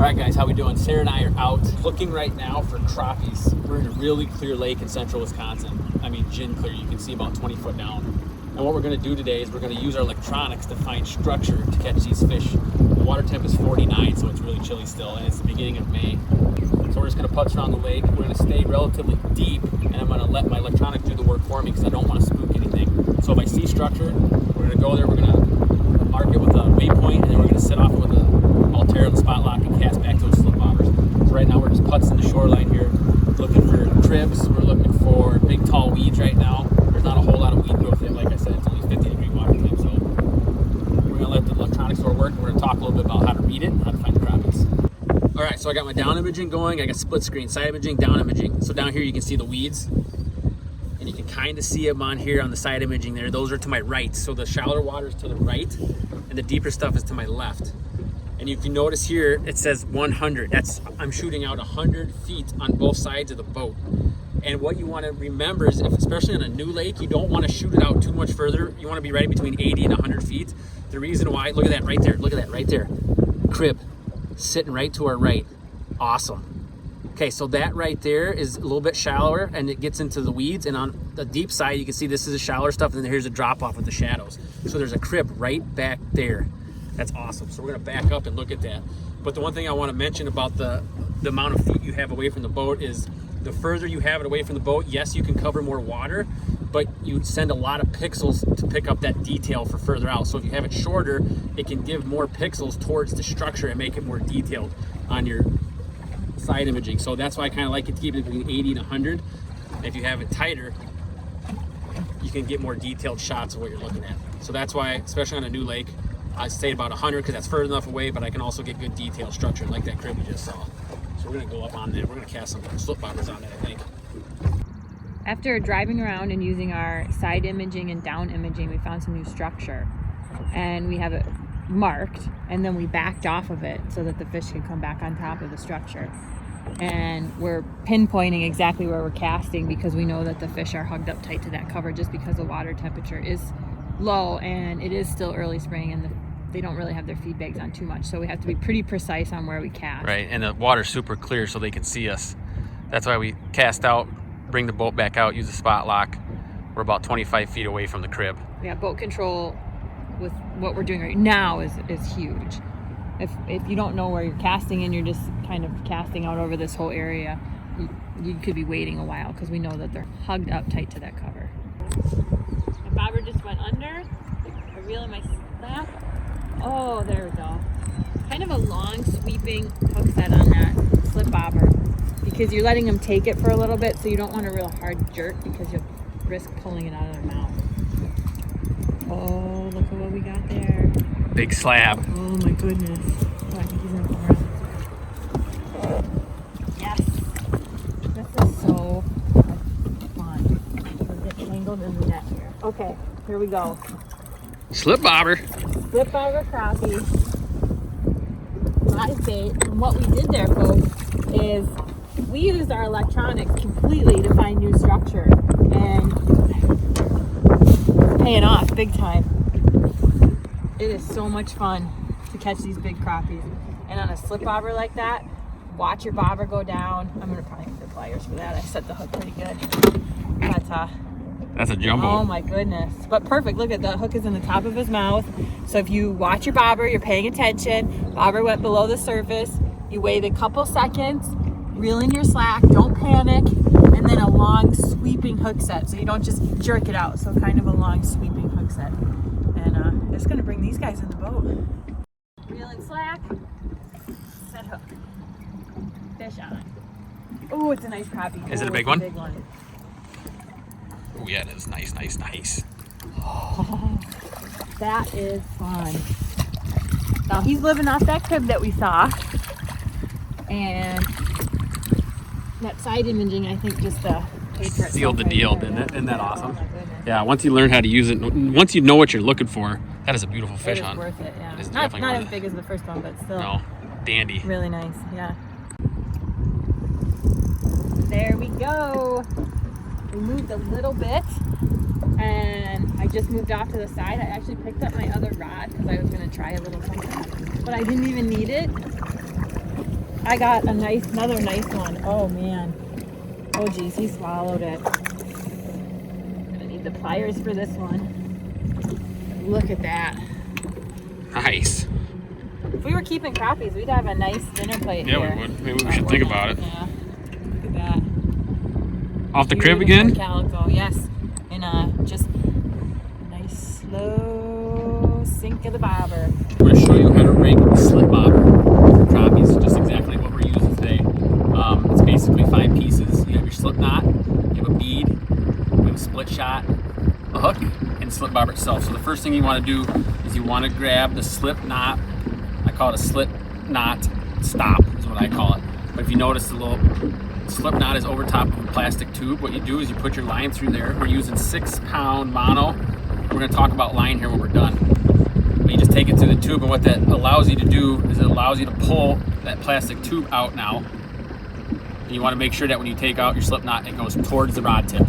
All right, guys, how we doing? Sarah and I are out looking right now for crappies. We're in a really clear lake in central Wisconsin. I mean, gin clear. You can see about 20 foot down. And what we're going to do today is we're going to use our electronics to find structure to catch these fish. The water temp is 49, so it's really chilly still, and it's the beginning of May. So we're just going to putz around the lake. We're going to stay relatively deep, and I'm going to let my electronics do the work for me because I don't want to spook anything. So if I see structure, we're going to go there. We're going to mark it with a waypoint, and then we're going to set off it with a Altera, the spot lock, and cast back to those slip bobbers. So right now we're just putzing the shoreline here, looking for cribs. We're looking for big tall weeds right now. There's not a whole lot of weed growth yet. Like I said, it's only 50-degree water temp, so we're gonna let the electronics sort of work. We're gonna talk a little bit about how to read it and how to find the crappies. All right, so I got my down imaging going. I got split screen, side imaging, down imaging. So down here you can see the weeds, and you can kind of see them on here on the side imaging there. Those are to my right, so the shallower water is to the right, and the deeper stuff is to my left. And if you notice here, it says 100. I'm shooting out 100 feet on both sides of the boat. And what you want to remember is, especially on a new lake, you don't want to shoot it out too much further. You want to be right between 80 and 100 feet. The reason why, look at that right there. Look at that right there. Crib sitting right to our right. Awesome. Okay, so that right there is a little bit shallower, and it gets into the weeds. And on the deep side, you can see this is the shallower stuff, and then here's a drop off with the shadows. So there's a crib right back there. That's awesome. So we're gonna back up and look at that. But the one thing I want to mention about the amount of feet you have away from the boat is the further you have it away from the boat, yes, you can cover more water, but you send a lot of pixels to pick up that detail for further out. So if you have it shorter, it can give more pixels towards the structure and make it more detailed on your side imaging. So that's why I kind of like it to keep it between 80 and 100. And if you have it tighter, you can get more detailed shots of what you're looking at. So that's why, especially on a new lake, I stayed about 100 because that's further enough away, but I can also get good detailed structure like that crib you just saw. So we're gonna go up on there. We're gonna cast some slip bobbers on that, I think. After driving around and using our side imaging and down imaging, we found some new structure, and we have it marked, and then we backed off of it so that the fish could come back on top of the structure. And we're pinpointing exactly where we're casting because we know that the fish are hugged up tight to that cover just because the water temperature is low and it is still early spring, and they don't really have their feed bags on too much, so we have to be pretty precise on where we cast. Right, and the water's super clear so they can see us. That's why we cast out, bring the boat back out, use a spot lock. We're about 25 feet away from the crib. Yeah, boat control with what we're doing right now is huge. If you don't know where you're casting and you're just kind of casting out over this whole area, you could be waiting a while because we know that they're hugged up tight to that cover. My bobber just went under. I reel in my slap. Oh, there we go. Kind of a long sweeping hook set on that slip bobber because you're letting them take it for a little bit, so you don't want a real hard jerk because you'll risk pulling it out of their mouth. Oh, look at what we got there. Big slab. Oh my goodness. Oh, I think he's gonna come around. Yes. This is so fun. We'll get tangled in the net here. Okay, here we go. Slip bobber. Slip bobber crappie. Live bait. And what we did there, folks, is we used our electronics completely to find new structure, and it's paying off big time. It is so much fun to catch these big crappies. And on a slip bobber like that, watch your bobber go down. I'm gonna probably need the pliers for that. I set the hook pretty good. But that's a jumbo. oh my goodness. But perfect. Look at the hook is in the top of his mouth. So if you watch your bobber, you're paying attention. Bobber went below the surface. You wait a couple seconds, reel in your slack, don't panic, and then a long sweeping hook set. So you don't just jerk it out. So kind of a long sweeping hook set. And it's gonna bring these guys in the boat. Reel in slack, set hook, fish on. Oh, it's a nice crappie. Is it a big one? Big one. Oh yeah, it is. Nice, nice, nice. Oh, that is fun. Now he's living off that crib that we saw, and that side imaging I think just paid for itself. Sealed the right deal, there. didn't it? Isn't that awesome? Oh my goodness. Yeah, once you learn how to use it, once you know what you're looking for, that is a beautiful fish It is hunt. worth it, yeah. It is Not definitely as worth it. big as the first one, but still. No, dandy. Really nice, yeah. There we go. We moved a little bit, and I just moved off to the side. I actually picked up my other rod because I was going to try a little something, but I didn't even need it. I got another nice one. Oh man. Oh geez, he swallowed it. I'm gonna need the pliers for this one. Look at that. Nice. If we were keeping crappies, we'd have a nice dinner plate Yeah, here. we would. Maybe we should think about it. Yeah. Look at that. Off the crib Beautiful again? Calico, yes. In a just nice slow sink of the bobber. I'm going to show you how to rig a slip bobber for crappies. Just exactly what we're using today. It's basically 5 pieces. You have your slip knot, you have a bead, you have a split shot, a hook, and slip bobber itself. So the first thing you want to do is you want to grab the slip knot. I call it a slip knot stop is what I call it. But if you notice the little slip knot is over top of a plastic tube, what you do is you put your line through there. We're using 6-pound mono. We're going to talk about line here when we're done. But you just take it through the tube, and what that allows you to do is it allows you to pull that plastic tube out now. And you want to make sure that when you take out your slip knot, it goes towards the rod tip.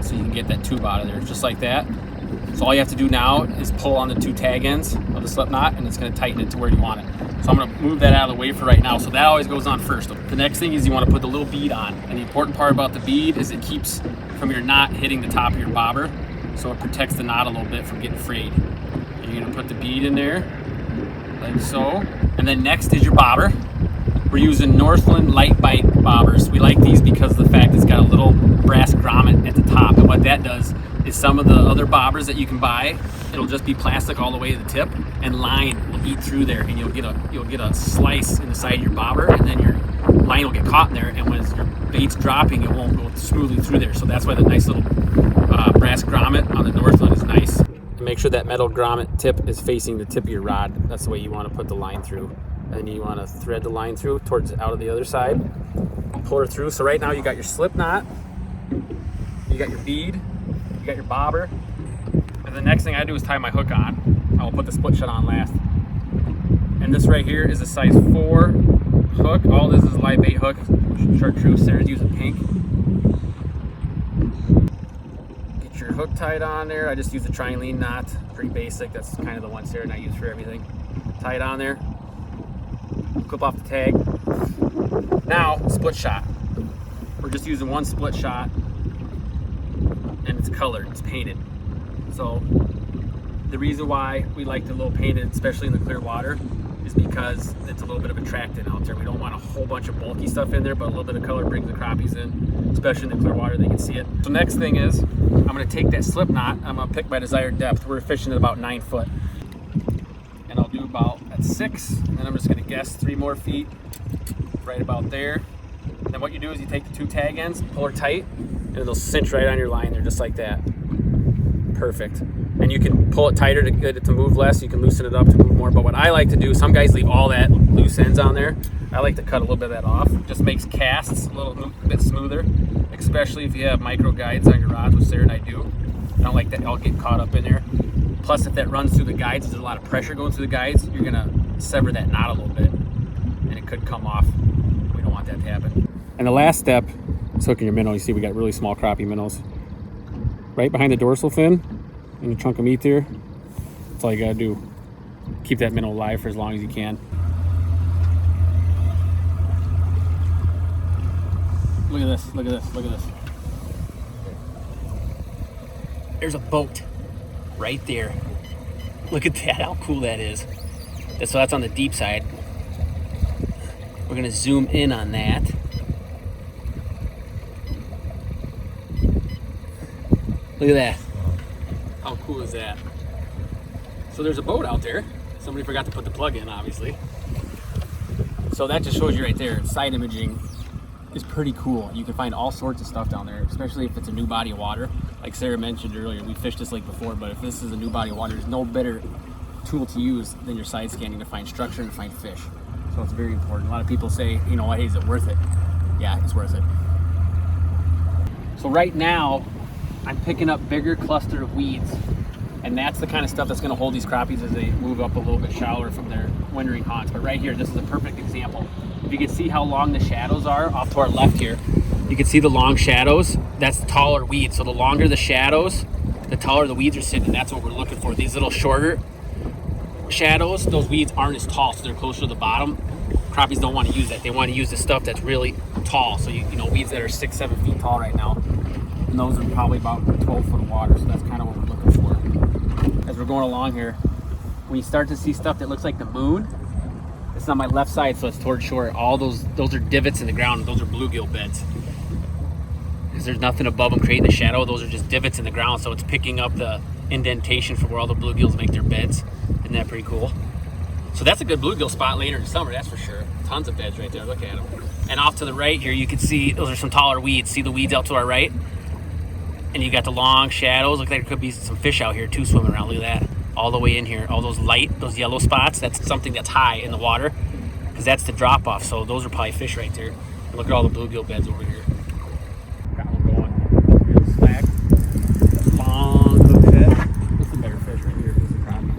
So you can get that tube out of there, just like that. So all you have to do now is pull on the 2 tag ends of the slip knot, and it's going to tighten it to where you want it. So I'm going to move that out of the way for right now. So that always goes on first. The next thing is you want to put the little bead on. And the important part about the bead is it keeps from your knot hitting the top of your bobber. So it protects the knot a little bit from getting frayed. And you're going to put the bead in there, like so. And then next is your bobber. We're using Northland Light Bite bobbers. We like these because of the fact it's got a little brass grommet at the top. And what that does is some of the other bobbers that you can buy, it'll just be plastic all the way to the tip, and line will eat through there, and you'll get a slice in the side of your bobber, and then your line will get caught in there, and when your bait's dropping, it won't go smoothly through there. So that's why the nice little brass grommet on the Northland is nice. And make sure that metal grommet tip is facing the tip of your rod. That's the way you want to put the line through. And you want to thread the line through towards out of the other side. Pull her through. So right now you got your slip knot, you got your bead, you got your bobber, and the next thing I do is tie my hook on. I'll put the split shot on last. And this right here is a size 4 hook. All this is a live bait hook, chartreuse. Sarah's using pink. Get your hook tied on there. I just use a triangle knot, pretty basic. That's kind of the one Sarah and I use for everything. Tie it on there. Clip off the tag. Now, split shot. We're just using one split shot, and it's colored, it's painted. So the reason why we like the little painted, especially in the clear water, is because it's a little bit of attractant out there. We don't want a whole bunch of bulky stuff in there, but a little bit of color brings the crappies in, especially in the clear water, they can see it. So next thing is, I'm gonna take that slip knot, I'm gonna pick my desired depth. We're fishing at about 9 foot. And I'll do about at 6, and then I'm just gonna guess 3 more feet, right about there. And then what you do is you take the 2 tag ends, pull her tight, and it'll cinch right on your line there, just like that. Perfect. And you can pull it tighter to get it to move less. You can loosen it up to move more. But what I like to do, some guys leave all that loose ends on there. I like to cut a little bit of that off. It just makes casts a little bit smoother, especially if you have micro guides on your rods, which Sarah and I do. I don't like that all get caught up in there. Plus, if that runs through the guides, there's a lot of pressure going through the guides, you're gonna sever that knot a little bit, and it could come off. We don't want that to happen. And the last step is hooking your minnow. You see we got really small crappie minnows. Right behind the dorsal fin, and your chunk of meat there. That's all you gotta do. Keep that minnow alive for as long as you can. Look at this, look at this, look at this. There's a boat right there. Look at that, how cool that is. So that's on the deep side. We're gonna zoom in on that. Look at that. How cool is that? So there's a boat out there. Somebody forgot to put the plug in, obviously. So that just shows you right there. Side imaging is pretty cool. You can find all sorts of stuff down there, especially if it's a new body of water. Like Sarah mentioned earlier, we fished this lake before, but if this is a new body of water, there's no better tool to use than your side scanning to find structure and find fish. So it's very important. A lot of people say, you know, hey, is it worth it? Yeah, it's worth it. So right now, I'm picking up bigger cluster of weeds, and that's the kind of stuff that's going to hold these crappies as they move up a little bit shallower from their wintering haunts. But right here, this is a perfect example. If you can see how long the shadows are off to our left here, you can see the long shadows. That's taller weeds. So the longer the shadows, the taller the weeds are sitting, and that's what we're looking for. These little shorter shadows, those weeds aren't as tall, so they're closer to the bottom. Crappies don't want to use that. They want to use the stuff that's really tall. So you know, weeds that are 6-7 feet tall right now, and those are probably about 12 foot of water. So that's kind of what we're looking for. As we're going along here, when you start to see stuff that looks like the moon, it's on my left side, so it's towards shore. All those are divots in the ground. Those are bluegill beds. Because there's nothing above them creating the shadow. Those are just divots in the ground, so it's picking up the indentation for where all the bluegills make their beds. Isn't that pretty cool? So that's a good bluegill spot later in the summer, that's for sure. Tons of beds right there, look at them. And off to the right here, you can see those are some taller weeds. See the weeds out to our right? And you got the long shadows. Look like there could be some fish out here too swimming around. Look at that. All the way in here, all those those yellow spots, that's something that's high in the water, because that's the drop off. So those are probably fish right there. And look at all the bluegill beds over here. Got one going. Real slack. Long hook head. That's a bigger fish right here. This is a crappie.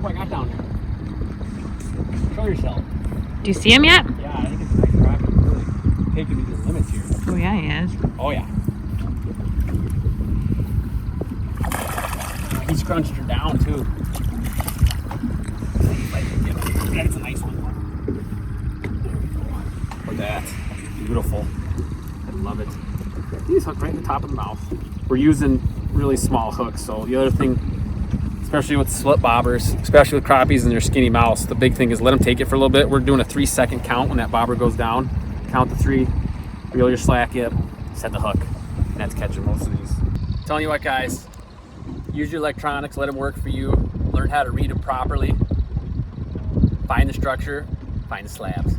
What I got down there? Show yourself. Do you see him yet? Yeah, I think it's a nice crappie. Really taking me to the limits here. Oh yeah, he is. Oh yeah. He scrunched her down too. That's a nice one. There we go. Look at that. Beautiful. I love it. He's hooked right in the top of the mouth. We're using really small hooks, so the other thing, especially with slip bobbers, especially with crappies and their skinny mouths, the big thing is let them take it for a little bit. We're doing a 3-second count when that bobber goes down. Count to 3, reel your slack up, set the hook, and that's catching most of these. I'm telling you what, guys, use your electronics, let them work for you, learn how to read them properly, find the structure, find the slabs.